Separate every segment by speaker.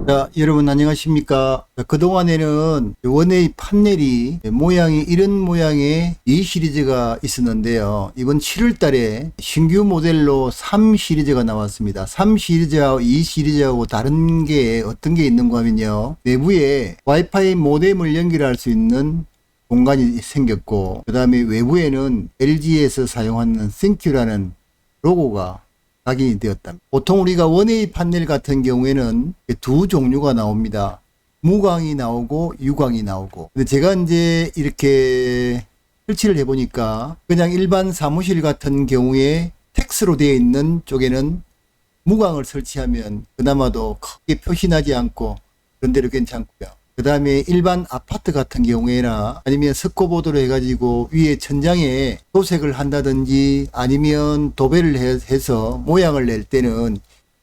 Speaker 1: 자, 여러분 안녕하십니까? 자, 그동안에는 원웨이 판넬이 모양이 이런 모양의 E 시리즈가 있었는데요. 이번 7월 달에 신규 모델로 3 시리즈가 나왔습니다. 3 시리즈하고 2 시리즈하고 다른 게 어떤 게 있는가 하면요. 내부에 와이파이 모뎀을 연결할 수 있는 공간이 생겼고, 그 다음에 외부에는 LG에서 사용하는 ThinQ라는 로고가 각인이 되었다. 보통 우리가 원웨이 판넬 같은 경우에는 두 종류가 나옵니다. 무광이 나오고 유광이 나오고. 근데 제가 이제 이렇게 설치를 해보니까 그냥 일반 사무실 같은 경우에 텍스로 되어 있는 쪽에는 무광을 설치하면 그나마도 크게 표시나지 않고 그런 대로 괜찮고요. 그 다음에 일반 아파트 같은 경우에나 아니면 스코보드로 해가지고 위에 천장에 도색을 한다든지 아니면 도배를 해서 모양을 낼 때는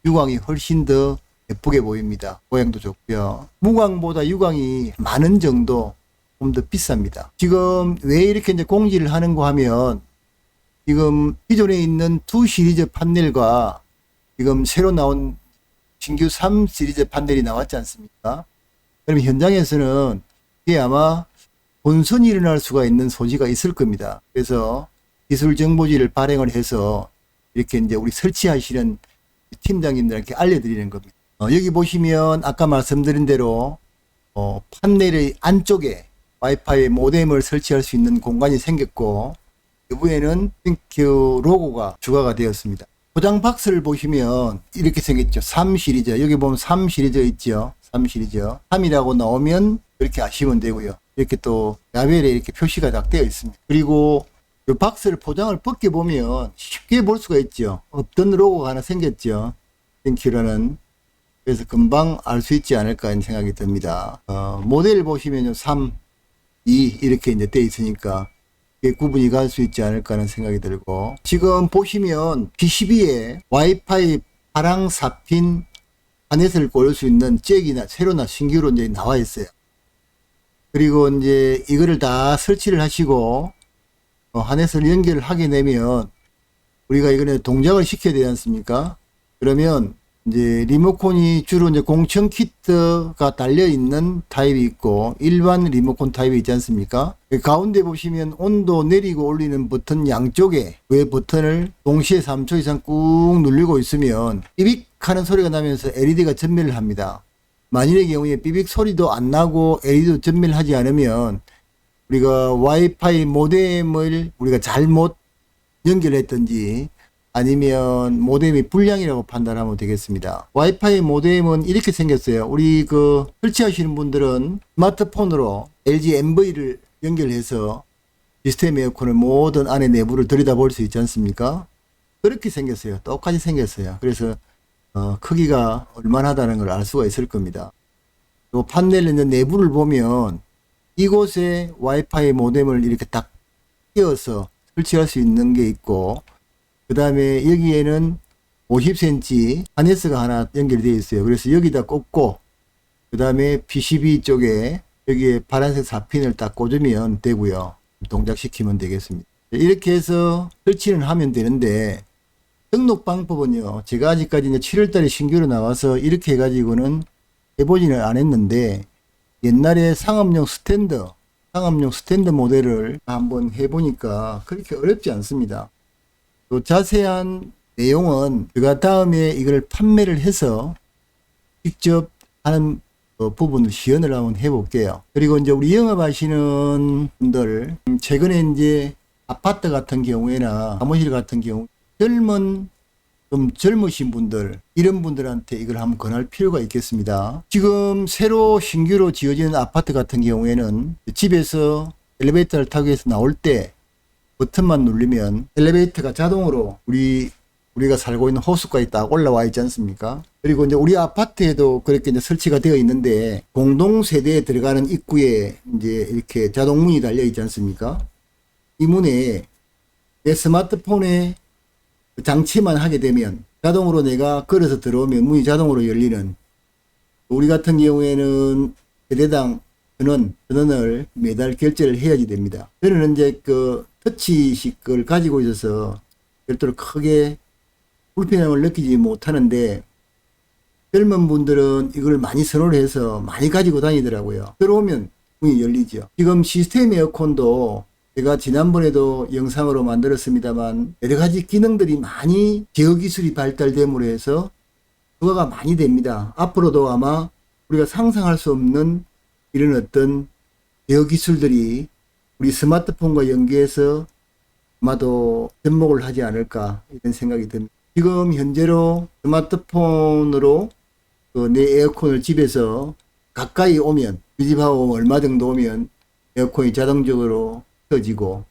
Speaker 1: 유광이 훨씬 더 예쁘게 보입니다. 모양도 좋고요. 무광보다 유광이 많은 정도 좀 더 비쌉니다. 지금 왜 이렇게 이제 공지를 하는가 하면 지금 기존에 있는 2 시리즈 판넬과 지금 새로 나온 신규 3 시리즈 판넬이 나왔지 않습니까? 그러면 현장에서는 이게 아마 혼선이 일어날 수가 있는 소지가 있을 겁니다. 그래서 기술 정보지를 발행을 해서 이렇게 이제 우리 설치하시는 팀장님들한테 알려드리는 겁니다. 여기 보시면 아까 말씀드린 대로 판넬의 안쪽에 와이파이 모뎀을 설치할 수 있는 공간이 생겼고, 외부에는 ThinQ 로고가 추가가 되었습니다. 포장 박스를 보시면 이렇게 생겼죠. 3 시리즈. 여기 보면 3 시리즈 있죠. 3 시리즈. 3이라고 나오면 그렇게 아시면 되고요. 이렇게 또 라벨에 이렇게 표시가 딱 되어 있습니다. 그리고 이 박스를 포장을 벗겨보면 쉽게 볼 수가 있죠. 없던 로고가 하나 생겼죠. ThinQ라는. 그래서 금방 알 수 있지 않을까 하는 생각이 듭니다. 모델 보시면 3, 2 이렇게 이제 되어 있으니까 구분이 갈 수 있지 않을까 하는 생각이 들고, 지금 보시면 PCB에 와이파이 파랑 4핀 하넷을 꽂을 수 있는 잭이나 새로나 신규로 이제 나와 있어요. 그리고 이제 이거를 다 설치를 하시고 하넷을 연결을 하게 되면 우리가 이거는 동작을 시켜야 되지 않습니까? 그러면 이제 리모컨이 주로 이제 공청 키트가 달려 있는 타입이 있고 일반 리모컨 타입이 있지 않습니까? 가운데 보시면 온도 내리고 올리는 버튼 양쪽에 그 버튼을 동시에 3초 이상 꾹 누르고 있으면 삐빅 하는 소리가 나면서 LED가 전멸을 합니다. 만일의 경우에 삐빅 소리도 안 나고 LED도 전멸하지 않으면 우리가 와이파이 모뎀을 우리가 잘못 연결했든지 아니면 모뎀이 불량이라고 판단하면 되겠습니다. 와이파이 모뎀은 이렇게 생겼어요. 우리 설치하시는 분들은 스마트폰으로 LG MV를 연결해서 시스템 에어컨을 모든 안에 내부를 들여다볼 수 있지 않습니까? 그렇게 생겼어요. 똑같이 생겼어요. 그래서 크기가 얼마나다는 걸 알 수가 있을 겁니다. 또 판넬 있는 내부를 보면 이곳에 와이파이 모뎀을 이렇게 딱 끼워서 설치할 수 있는 게 있고, 그 다음에 여기에는 50cm 하네스가 하나 연결되어 있어요. 그래서 여기다 꽂고 그 다음에 PCB 쪽에 여기에 파란색 4핀을 딱 꽂으면 되고요. 동작시키면 되겠습니다. 이렇게 해서 설치는 하면 되는데, 등록 방법은요, 제가 아직까지 이제 7월달에 신규로 나와서 이렇게 해가지고는 해보지는 않았는데, 옛날에 상업용 스탠드 모델을 한번 해보니까 그렇게 어렵지 않습니다. 또 자세한 내용은 제가 다음에 이걸 판매를 해서 직접 하는 부분을 시연을 한번 해볼게요. 그리고 이제 우리 영업하시는 분들, 최근에 이제 아파트 같은 경우에나 사무실 같은 경우 좀 젊으신 분들, 이런 분들한테 이걸 한번 권할 필요가 있겠습니다. 지금 새로 신규로 지어지는 아파트 같은 경우에는 집에서 엘리베이터를 타기 위해서 나올 때 버튼만 누르면 엘리베이터가 자동으로 우리가 살고 있는 호수까지 딱 올라와 있지 않습니까? 그리고 이제 우리 아파트에도 그렇게 이제 설치가 되어 있는데, 공동 세대에 들어가는 입구에 이제 이렇게 자동문이 달려 있지 않습니까? 이 문에 내 스마트폰에 장치만 하게 되면 자동으로 내가 걸어서 들어오면 문이 자동으로 열리는, 우리 같은 경우에는 세대당 전원을 매달 결제를 해야지 됩니다. 저는 이제 터치식을 가지고 있어서 별도로 크게 불편함을 느끼지 못하는데, 젊은 분들은 이걸 많이 선호를 해서 많이 가지고 다니더라고요. 들어오면 문이 열리죠. 지금 시스템 에어컨도 제가 지난번에도 영상으로 만들었습니다만 여러 가지 기능들이 많이 제어 기술이 발달됨으로 해서 부가가 많이 됩니다. 앞으로도 아마 우리가 상상할 수 없는 이런 어떤 제어 기술들이 우리 스마트폰과 연계해서 아마도 접목을 하지 않을까 이런 생각이 듭니다. 지금 현재로 스마트폰으로 내 에어컨을 집에서 가까이 오면 우리 집하고 얼마 정도 오면 에어컨이 자동적으로 켜지고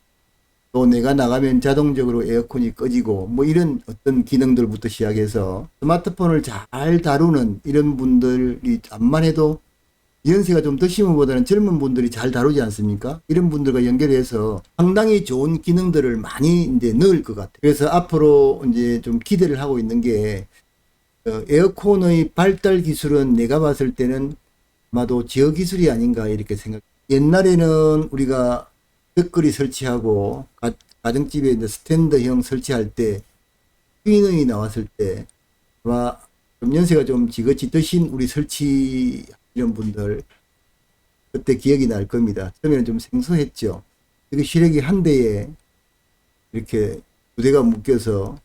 Speaker 1: 또 내가 나가면 자동적으로 에어컨이 꺼지고 뭐 이런 어떤 기능들부터 시작해서 스마트폰을 잘 다루는 이런 분들이 암만 해도 연세가 좀 드신 분보다는 젊은 분들이 잘 다루지 않습니까? 이런 분들과 연결해서 상당히 좋은 기능들을 많이 이제 넣을 것 같아요. 그래서 앞으로 이제 좀 기대를 하고 있는 게 에어컨의 발달 기술은 내가 봤을 때는 아마도 제어 기술이 아닌가 이렇게 생각해요. 옛날에는 우리가 벽걸이 설치하고 가정집에 이제 스탠드형 설치할 때 기능이 나왔을 때 아마 좀 연세가 좀 지긋이 드신 우리 설치 이런 분들 그때 기억이 날 겁니다. 처음에는 좀 생소했죠. 이게 시래기 한 대에 이렇게 두 대가 묶여서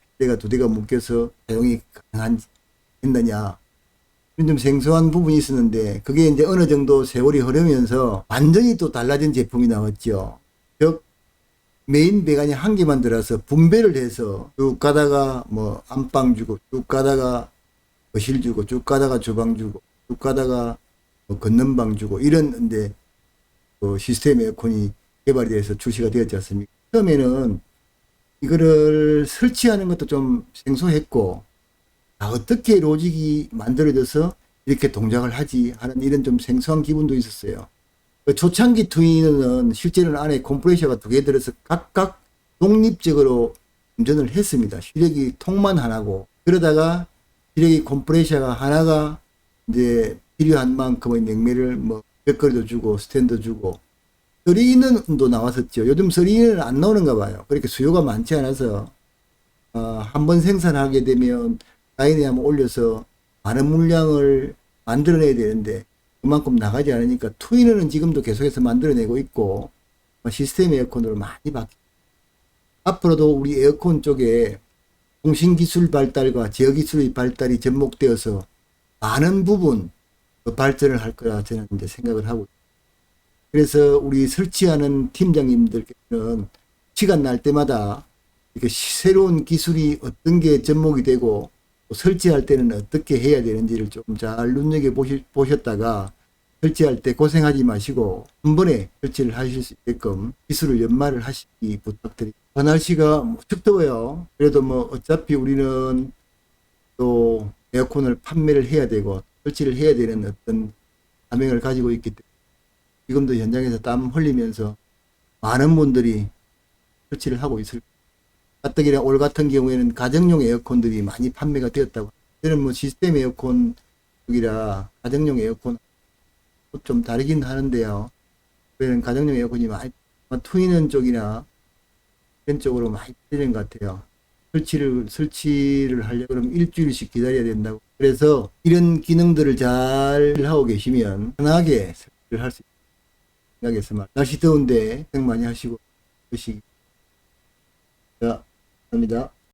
Speaker 1: 사용이 가능했느냐 좀 생소한 부분이 있었는데 그게 이제 어느 정도 세월이 흐르면서 완전히 또 달라진 제품이 나왔죠. 메인 배관이 한 개만 들어서 분배를 해서 쭉 가다가 뭐 안방 주고 쭉 가다가 거실 주고 쭉 가다가 주방 주고 쭉 가다가 뭐 걷는 방 주고 이런 이제 시스템 에어컨이 개발이 돼서 출시가 되었지 않습니까? 처음에는 이거를 설치하는 것도 좀 생소했고 어떻게 로직이 만들어져서 이렇게 동작을 하지 하는 이런 좀 생소한 기분도 있었어요. 초창기 트윈은 실제로는 안에 컴프레셔가 두 개 들어서 각각 독립적으로 운전을 했습니다. 시래기 통만 하나고 그러다가 시래기 컴프레셔가 하나가 이제 필요한 만큼의 냉매를 뭐 벽걸이도 주고 스탠드 주고 3인도 나왔었죠. 요즘 3인은 안 나오는가 봐요. 그렇게 수요가 많지 않아서 한번 생산하게 되면 라인에 한번 올려서 많은 물량을 만들어내야 되는데 그만큼 나가지 않으니까 트윈은 지금도 계속해서 만들어내고 있고 시스템 에어컨으로 많이 바뀌고 앞으로도 우리 에어컨 쪽에 통신기술 발달과 제어기술의 발달이 접목되어서 많은 부분 발전을 할 거라 저는 이제 생각을 하고 그래서 우리 설치하는 팀장님들께서는 시간 날 때마다 이렇게 새로운 기술이 어떤 게 접목이 되고 설치할 때는 어떻게 해야 되는지를 좀 잘 눈여겨보셨다가 설치할 때 고생하지 마시고 한 번에 설치를 하실 수 있게끔 기술을 연마를 하시기 부탁드립니다. 날씨가 무척 더워요. 그래도 뭐 어차피 우리는 또 에어컨을 판매를 해야 되고 설치를 해야 되는 어떤 사명을 가지고 있기 때문에 지금도 현장에서 땀 흘리면서 많은 분들이 설치를 하고 있을 거예요. 가뜩이나 올 같은 경우에는 가정용 에어컨들이 많이 판매가 되었다고. 저는 뭐 시스템 에어컨 쪽이라 가정용 에어컨 좀 다르긴 하는데요. 그는 가정용 에어컨이 많이 트윈은 쪽이나 이런 쪽으로 많이 되는 것 같아요. 설치를 하려고 그러면 일주일씩 기다려야 된다고. 그래서 이런 기능들을 잘 하고 계시면 편하게 설치를 할 수 있다고 생각해서 날씨 더운데 고생 많이 하시고 그러시기. 자, 감사합니다.